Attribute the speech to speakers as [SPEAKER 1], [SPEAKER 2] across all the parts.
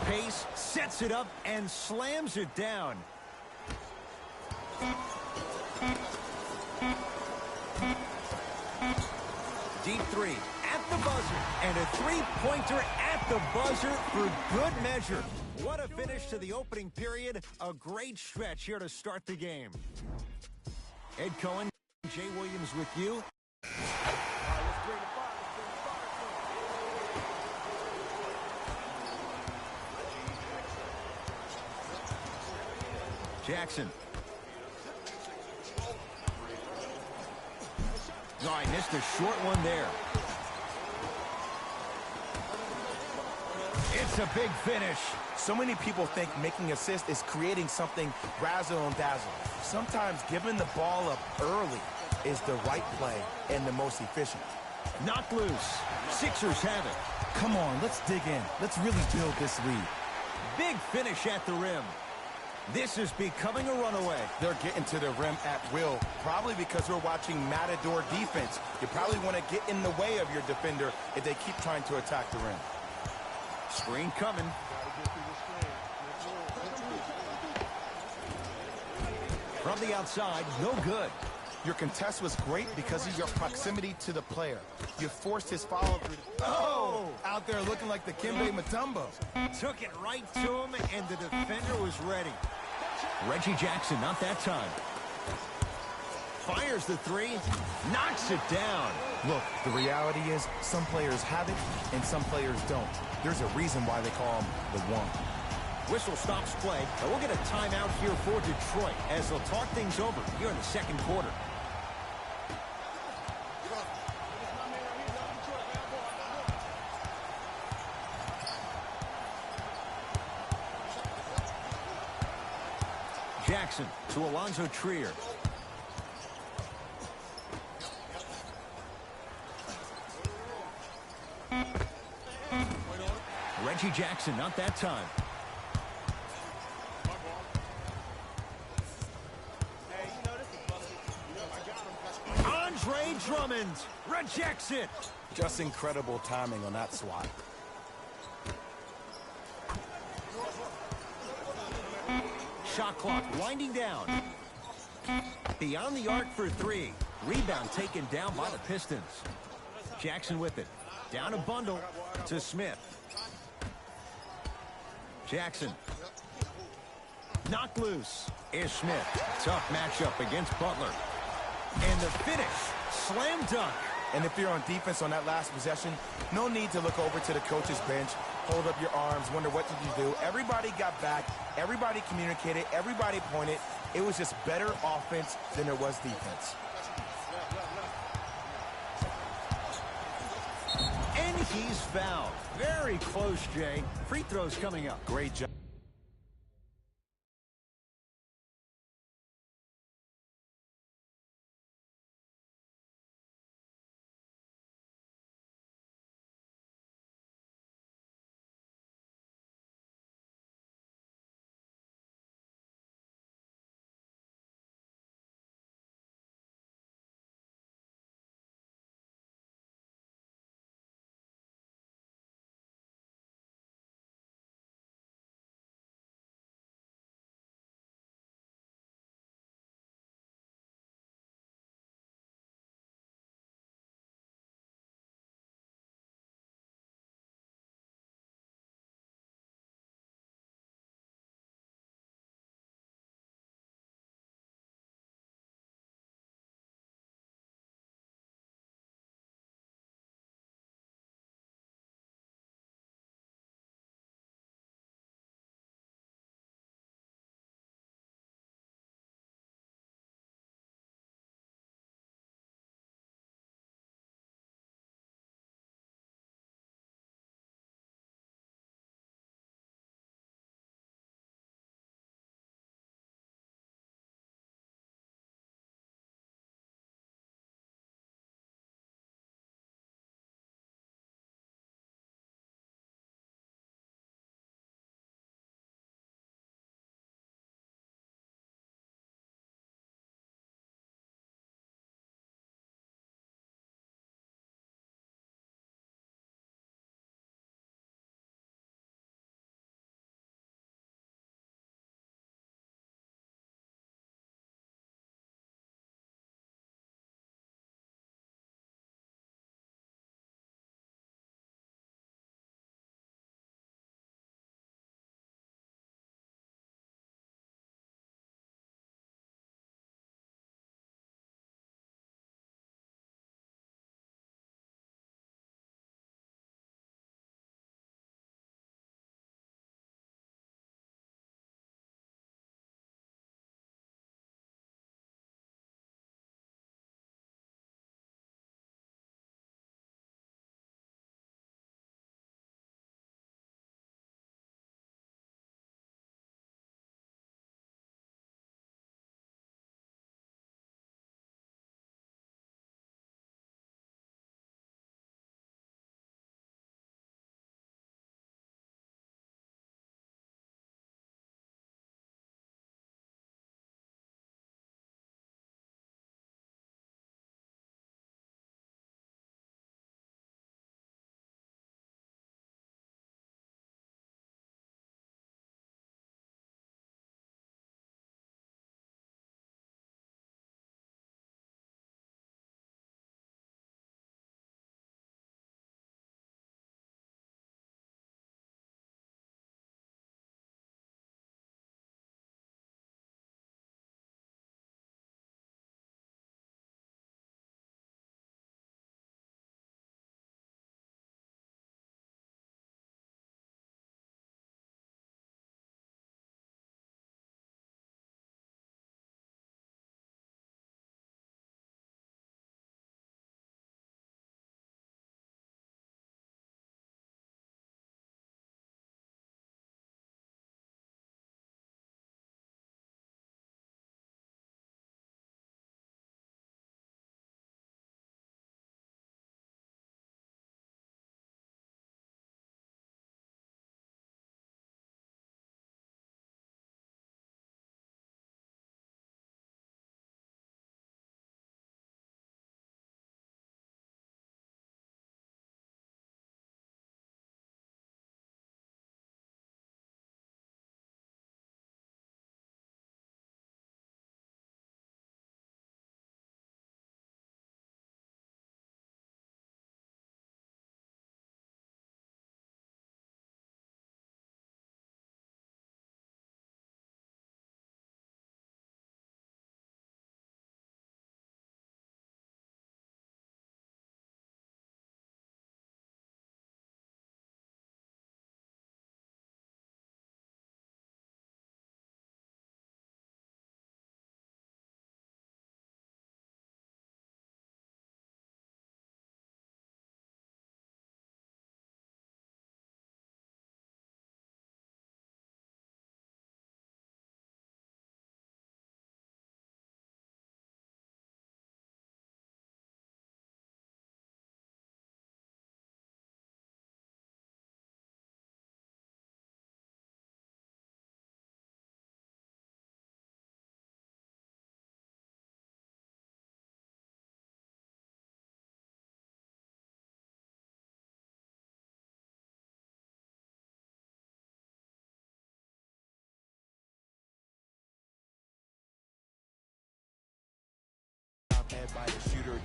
[SPEAKER 1] pace, sets it up, and slams it down. Deep three at the buzzer, and a three-pointer at the buzzer for good measure. What a finish to the opening period. A great stretch here to start the game. Ed Cohen, Jay Williams with you. Jackson. Oh, I missed a short one there. It's a big finish.
[SPEAKER 2] So many people think making assists is creating something razzle and dazzle. Sometimes giving the ball up early is the right play and the most efficient.
[SPEAKER 1] Knocked loose. Sixers have it.
[SPEAKER 3] Come on, let's dig in. Let's really build this lead.
[SPEAKER 1] Big finish at the rim. This is becoming a runaway.
[SPEAKER 2] They're getting to the rim at will, probably because we're watching Matador defense. You probably want to get in the way of your defender if they keep trying to attack the rim.
[SPEAKER 1] Screen coming. From the outside, no good.
[SPEAKER 2] Your contest was great because of your proximity to the player. You forced his follow-through. Oh! Out there looking like the Kimbe Mutombo.
[SPEAKER 1] Took it right to him, and the defender was ready. Reggie Jackson, not that time. Fires the three, knocks it down.
[SPEAKER 2] Look, the reality is some players have it and some players don't. There's a reason why they call him the one.
[SPEAKER 1] Whistle stops play, and we'll get a timeout here for Detroit as they'll talk things over here in the second quarter. Jackson to Alonzo Trier. Reggie Jackson, not that time. Andre Drummond rejects it.
[SPEAKER 2] Just incredible timing on that swat.
[SPEAKER 1] Shot clock winding down. Beyond the arc for three. Rebound taken down by the Pistons. Jackson with it. Down a bundle to Smith. Jackson. Knocked loose is Smith. Tough matchup against Butler. And the finish. Slam dunk.
[SPEAKER 2] And if you're on defense on that last possession, no need to look over to the coach's bench, hold up your arms, wonder what did you do. Everybody got back. Everybody communicated. Everybody pointed. It was just better offense than there was defense.
[SPEAKER 1] And he's fouled. Very close, Jay. Free throws coming up.
[SPEAKER 2] Great job.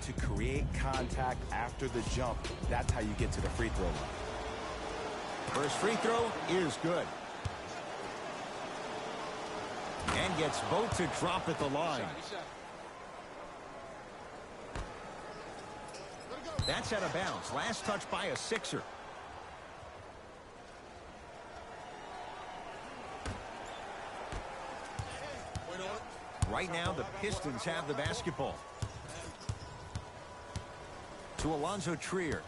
[SPEAKER 2] to create contact after the jump. That's how you get to the free throw line.
[SPEAKER 1] First free throw is good. And gets both to drop at the line. That's out of bounds. Last touch by a Sixer. Right now, the Pistons have the basketball. To Alonzo Trier.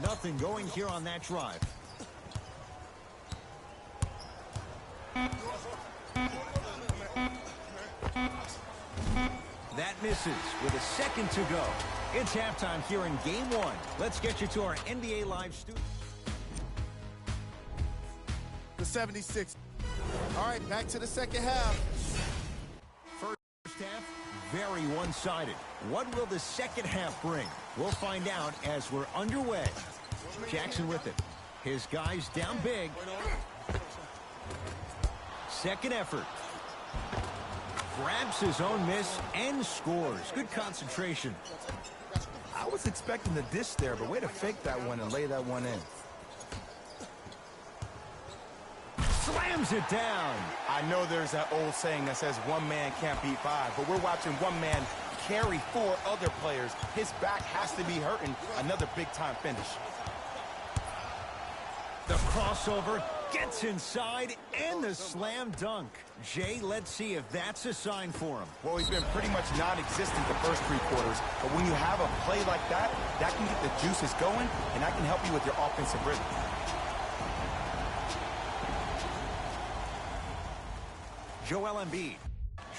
[SPEAKER 1] Nothing going here on that drive. That misses with a second to go. It's halftime here in Game 1. Let's get you to our NBA Live studio.
[SPEAKER 4] The 76. All right, back to the second half.
[SPEAKER 1] First half, very one-sided. What will the second half bring? We'll find out as we're underway. Jackson with it. His guys down big. Second effort. Grabs his own miss and scores. Good concentration.
[SPEAKER 2] I was expecting the dish there, but way to fake that one and lay that one in.
[SPEAKER 1] Slams it down.
[SPEAKER 2] I know there's that old saying that says one man can't beat five, but we're watching one man carry four other players. His back has to be hurting. Another big-time finish.
[SPEAKER 1] The crossover gets inside and the slam dunk. Jay, let's see if that's a sign for him.
[SPEAKER 2] Well, he's been pretty much non-existent the first three quarters, but when you have a play like that, that can get the juices going, and that can help you with your offensive rhythm.
[SPEAKER 1] Joel Embiid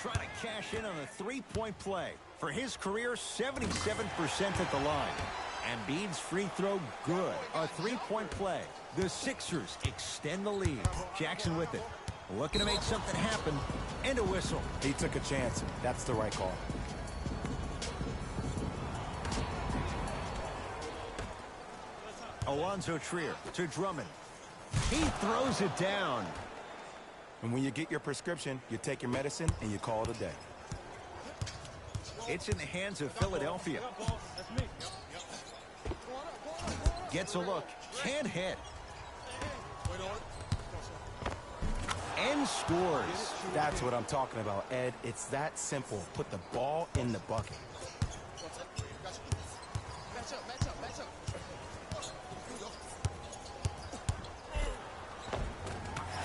[SPEAKER 1] trying to cash in on a three-point play. For his career, 77% at the line. Embiid's free throw good. A three-point play. The Sixers extend the lead. Jackson with it. Looking to make something happen. And a whistle.
[SPEAKER 2] He took a chance. That's the right call.
[SPEAKER 1] Alonzo Trier to Drummond. He throws it down.
[SPEAKER 2] And when you get your prescription, you take your medicine and you call it a day.
[SPEAKER 1] It's in the hands of Philadelphia. Gets a look. Can't hit. And scores.
[SPEAKER 2] That's what I'm talking about, Ed. It's that simple. Put the ball in the bucket.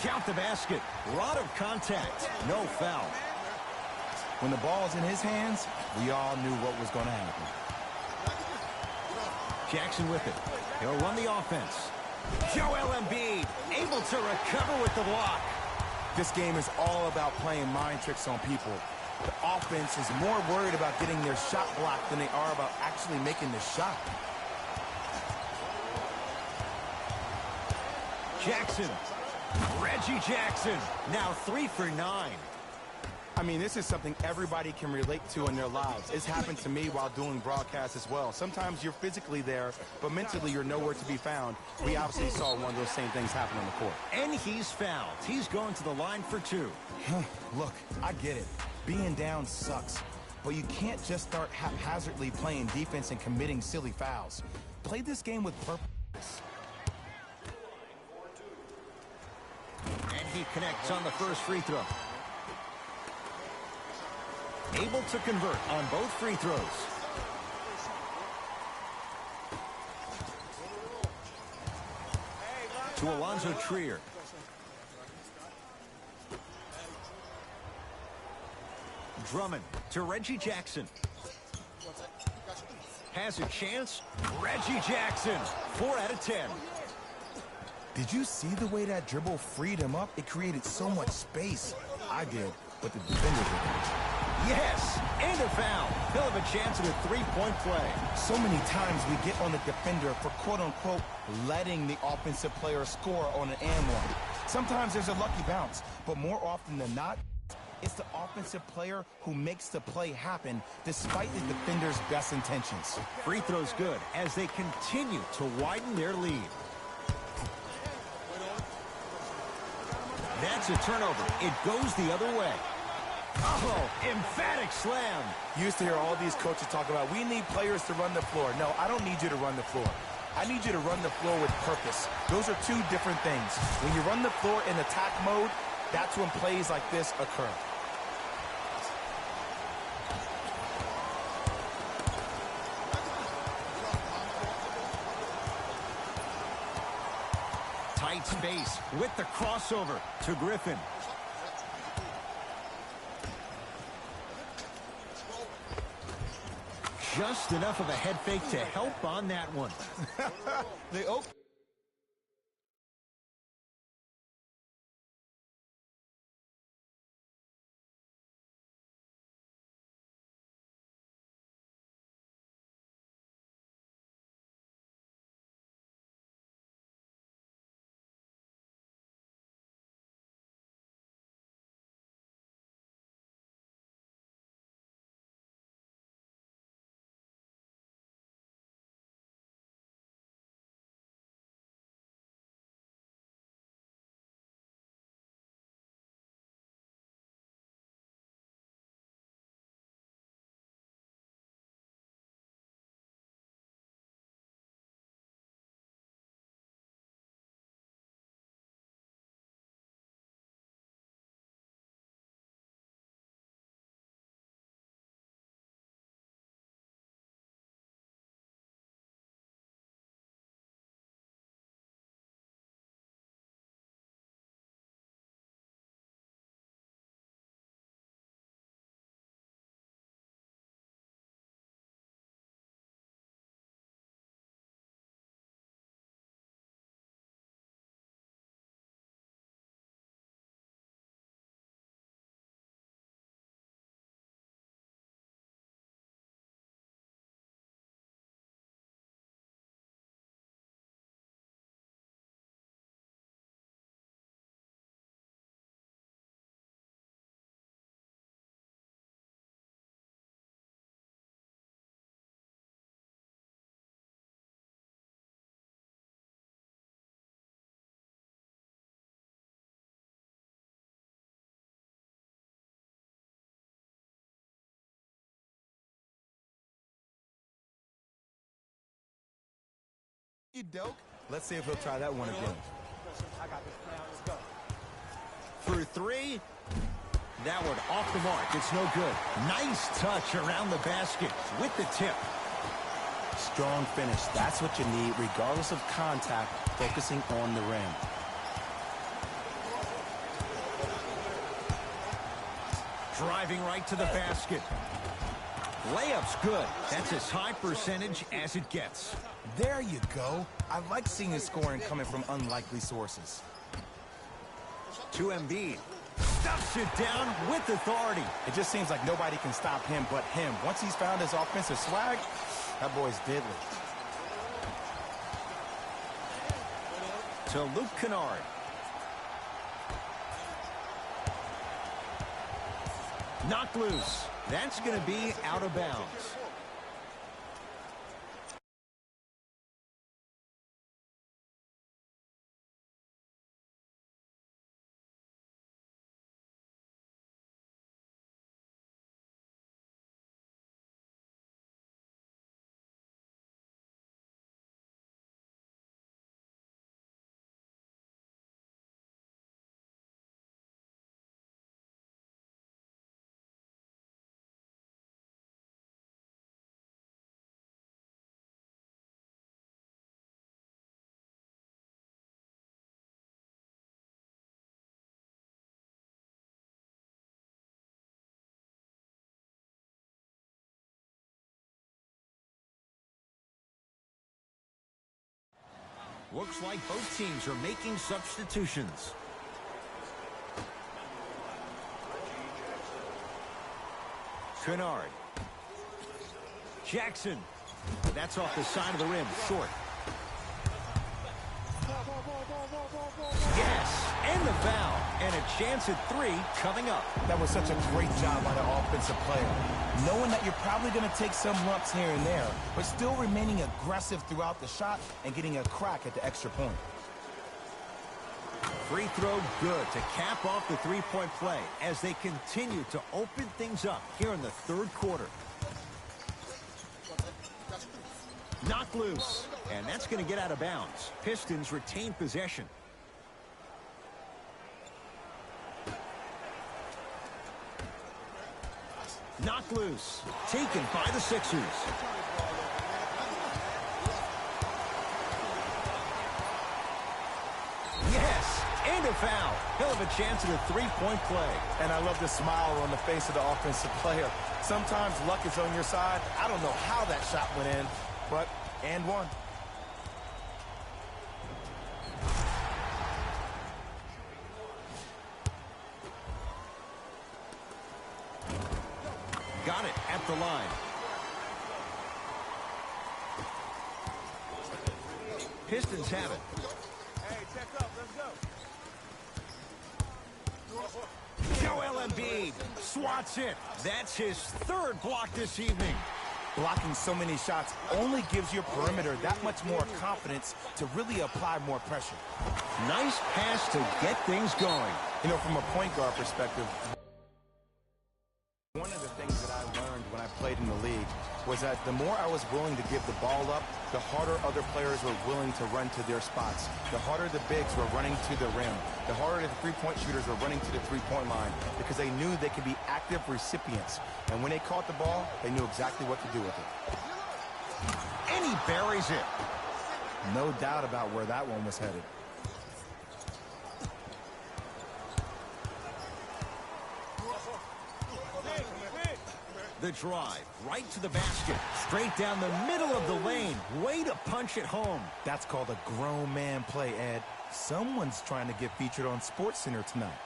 [SPEAKER 1] Count the basket. Lot of contact. No foul.
[SPEAKER 2] When the ball's in his hands, we all knew what was going to happen.
[SPEAKER 1] Jackson with it. He'll run the offense. Joel Embiid able to recover with the block.
[SPEAKER 2] This game is all about playing mind tricks on people. The offense is more worried about getting their shot blocked than they are about actually making the shot.
[SPEAKER 1] Jackson. Reggie Jackson. Now 3 for 9.
[SPEAKER 2] I mean, this is something everybody can relate to in their lives. It's happened to me while doing broadcasts as well. Sometimes you're physically there, but mentally you're nowhere to be found. We obviously saw one of those same things happen on the court.
[SPEAKER 1] And he's fouled. He's going to the line for 2.
[SPEAKER 2] Look, I get it. Being down sucks. But you can't just start haphazardly playing defense and committing silly fouls. Play this game with purpose.
[SPEAKER 1] And he connects on the first free throw. Able to convert on both free throws. To Alonzo Trier. Drummond to Reggie Jackson. Has a chance. Reggie Jackson. 4 out of 10.
[SPEAKER 2] Did you see the way that dribble freed him up? It created so much space. I did, but the defender didn't.
[SPEAKER 1] Yes, and a foul. He'll have a chance at a three-point play.
[SPEAKER 2] So many times we get on the defender for quote-unquote letting the offensive player score on an and one. Sometimes there's a lucky bounce, but more often than not, it's the offensive player who makes the play happen despite the defender's best intentions.
[SPEAKER 1] Free throw's good as they continue to widen their lead. That's a turnover. It goes the other way. Oh, emphatic slam.
[SPEAKER 2] You used to hear all these coaches talk about, we need players to run the floor. No, I don't need you to run the floor. I need you to run the floor with purpose. Those are two different things. When you run the floor in attack mode, that's when plays like this occur.
[SPEAKER 1] Tight space with the crossover to Griffin. Just enough of a head fake to help on that one.
[SPEAKER 2] You dope. Let's see if he'll try that one again.
[SPEAKER 1] For three. That one off the mark. It's no good. Nice touch around the basket with the tip.
[SPEAKER 3] Strong finish. That's what you need, regardless of contact, focusing on the rim.
[SPEAKER 1] Driving right to the basket. Layup's good. That's as high percentage as it gets.
[SPEAKER 2] There you go. I like seeing his scoring coming from unlikely sources.
[SPEAKER 1] To Embiid. Stuffs it down with authority.
[SPEAKER 2] It just seems like nobody can stop him but him. Once he's found his offensive swag, that boy's deadly.
[SPEAKER 1] To Luke Kennard. Knocked loose. That's going to be out of bounds. Looks like both teams are making substitutions. Kennard. Jackson. That's off the side of the rim, short. Yes, and the foul. And a chance at three coming up.
[SPEAKER 2] That was such a great job by the offensive player. Knowing that you're probably going to take some lumps here and there, but still remaining aggressive throughout the shot and getting a crack at the extra point.
[SPEAKER 1] Free throw good to cap off the three-point play as they continue to open things up here in the third quarter. Knocked loose, and that's going to get out of bounds. Pistons retain possession. Knocked loose, taken by the Sixers. Yes, and a foul. He'll have a chance at a three-point play.
[SPEAKER 2] And I love the smile on the face of the offensive player. Sometimes luck is on your side. I don't know how that shot went in, but and one.
[SPEAKER 1] Got it at the line. Pistons have it.
[SPEAKER 2] Hey, check up. Let's go.
[SPEAKER 1] Joel Embiid swats it. That's his third block this evening.
[SPEAKER 2] Blocking so many shots only gives your perimeter that much more confidence to really apply more pressure.
[SPEAKER 1] Nice pass to get things going.
[SPEAKER 2] You know, from a point guard perspective, one of the things that I learned when I played in the league was that the more I was willing to give the ball up, the harder other players were willing to run to their spots. The harder the bigs were running to the rim. The harder the three-point shooters were running to the three-point line because they knew they could be active recipients. And when they caught the ball, they knew exactly what to do with it.
[SPEAKER 1] And he buries it.
[SPEAKER 2] No doubt about where that one was headed.
[SPEAKER 1] The drive, right to the basket, straight down the middle of the lane. Way to punch it home.
[SPEAKER 2] That's called a grown man play, Ed. Someone's trying to get featured on SportsCenter tonight.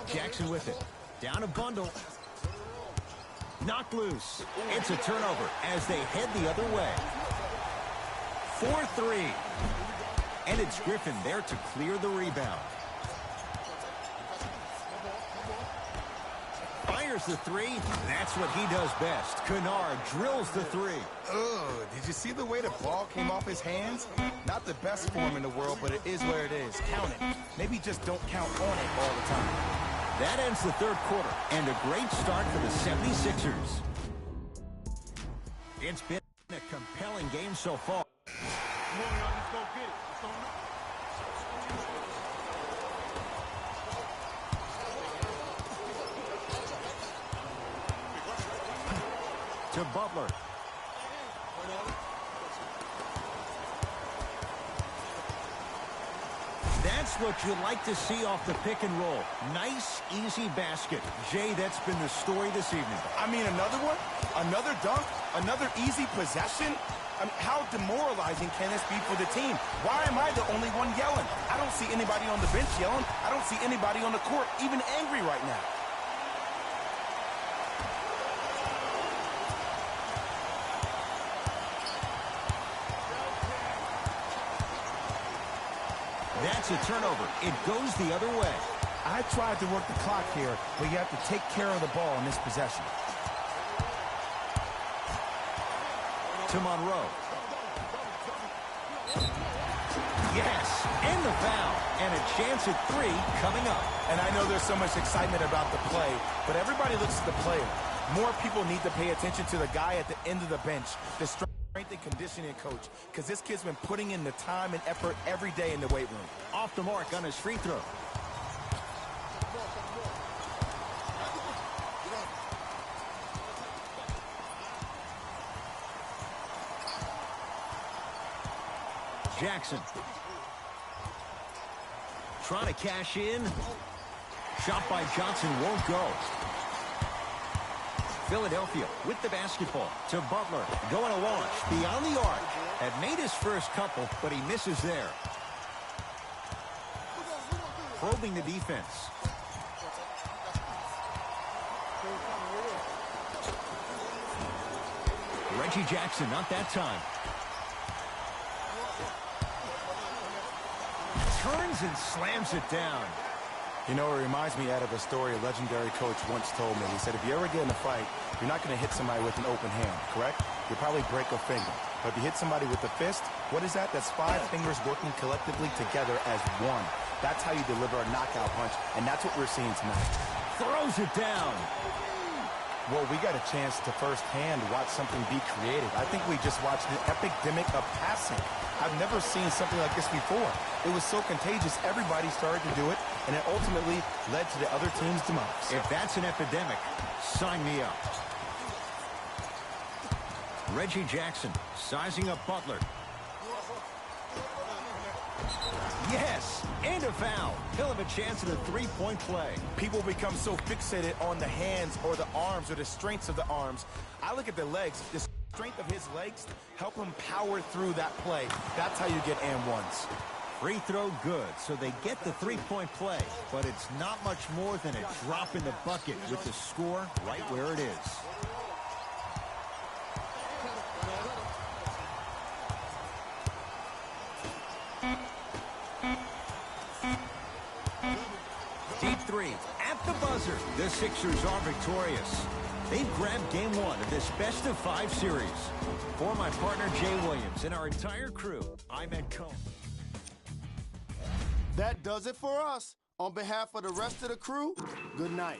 [SPEAKER 1] Jackson with it. Down a bundle. Knocked loose. It's a turnover as they head the other way. 4-3. And it's Griffin there to clear the rebound. Fires the three. That's what he does best. Kennard drills the three.
[SPEAKER 2] Ugh, did you see the way the ball came off his hands? Not the best form in the world, but it is where it is. Count it. Maybe just don't count on it all the time.
[SPEAKER 1] That ends the third quarter, and a great start for the 76ers. It's been a compelling game so far.
[SPEAKER 4] Come on, y'all, let's go get it. Let's go.
[SPEAKER 1] To Butler. That's what you like to see off the pick and roll. Nice, easy basket. Jay, that's been the story this evening.
[SPEAKER 2] I mean, another one? Another dunk? Another easy possession? I mean, how demoralizing can this be for the team? Why am I the only one yelling? I don't see anybody on the bench yelling. I don't see anybody on the court even angry right now.
[SPEAKER 1] That's a turnover. It goes the other way.
[SPEAKER 2] I tried to work the clock here, but you have to take care of the ball in this possession.
[SPEAKER 1] To Monroe. Yes, and the foul. And a chance at 3 coming up.
[SPEAKER 2] And I know there's so much excitement about the play, but everybody looks at the player. More people need to pay attention to the guy at the end of the bench, the strength and conditioning coach, because this kid's been putting in the time and effort every day in the weight room.
[SPEAKER 1] Off the mark on his free throw. Jackson. Trying to cash in. Shot by Johnson won't go. Philadelphia with the basketball to Butler. Going to launch beyond the arc. Had made his first couple, but he misses there. Probing the defense. Reggie Jackson, not that time. Turns and slams it down.
[SPEAKER 2] You know, it reminds me, Ed, of a story a legendary coach once told me. He said, if you ever get in a fight, you're not going to hit somebody with an open hand, correct? You'll probably break a finger. But if you hit somebody with a fist, what is that? That's 5 fingers working collectively together as one. That's how you deliver a knockout punch, and that's what we're seeing tonight.
[SPEAKER 1] Throws it down.
[SPEAKER 2] Well, we got a chance to firsthand watch something be created. I think we just watched an epidemic of passing. I've never seen something like this before. It was so contagious, everybody started to do it, and it ultimately led to the other team's demise.
[SPEAKER 1] If that's an epidemic, sign me up. Reggie Jackson sizing up Butler. Yes, and a foul. He'll have a chance at a 3-point play.
[SPEAKER 2] People become so fixated on the hands or the arms or the strengths of the arms. I look at the legs. The strength of his legs help him power through that play. That's how you get and ones.
[SPEAKER 1] Free throw good, so they get the 3-point play. But it's not much more than a drop in the bucket with the score right where it is. Deep 3 at the buzzer. The Sixers are victorious. They've grabbed game 1 of this best-of-5 series. For my partner, Jay Williams, and our entire crew, I'm Ed Cohen.
[SPEAKER 4] That does it for us. On behalf of the rest of the crew, good night.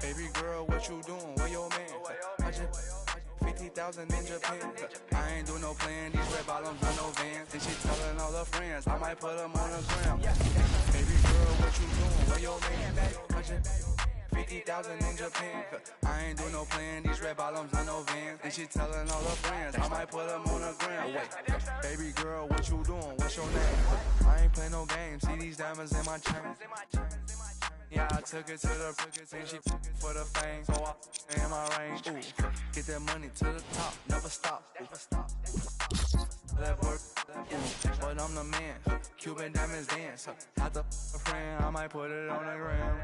[SPEAKER 5] Baby girl, what you doing? Where your man? I just 50,000 in Japan. I ain't do no plan. These red bottoms on no Vans. And she telling all her friends I might put them on the gram. Baby girl, what you doing? Where your man? I just 50,000 in Japan. I ain't do no plan. These red bottoms on no Vans. And she telling all her friends I might put them on the gram. Wait, baby girl, what you doing? What's your name? I ain't play no games. See these diamonds in my chain. Yeah, I took it to the and she for the fame. So I in my range. Ooh, get that money to the top, never stop. That work, but I'm the man. Cuban diamonds dance. Had the friend, I might put it on the gram.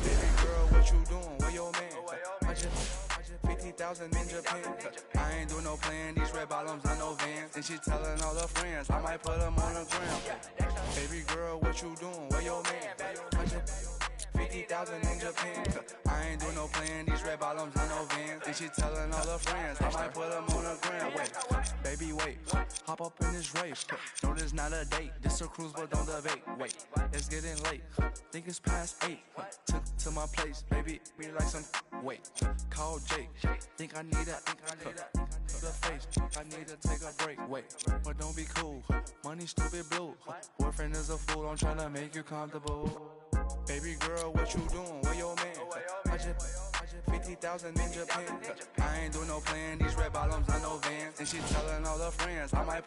[SPEAKER 5] Baby girl, what you doing? Where your man? I just 50,000 in Japan. I ain't do no plan. These red bottoms on no Vans. And she telling all her friends I might put them on the gram. Baby girl, what you doing? Where your man? I just 50,000 in Japan. I ain't do no plan. These red bottoms on no Vans. And she telling all her friends I might put them on the gram. Wait, baby, wait. Hop up in this race. No, this not a date. This a cruise, but don't debate. Wait, it's getting late. Think it's past 8. Took to my place, baby. Be like some. Wait, call Jake. Think I need that. The face. I need to take a break. Wait, but don't be cool. Money stupid blue. Boyfriend is a fool. I'm trying to make you comfortable. Baby girl, what you doing? Where your man? I just 50,000 in Japan. I ain't do no plan. These red bottoms on no Vans. And she telling all her friends I might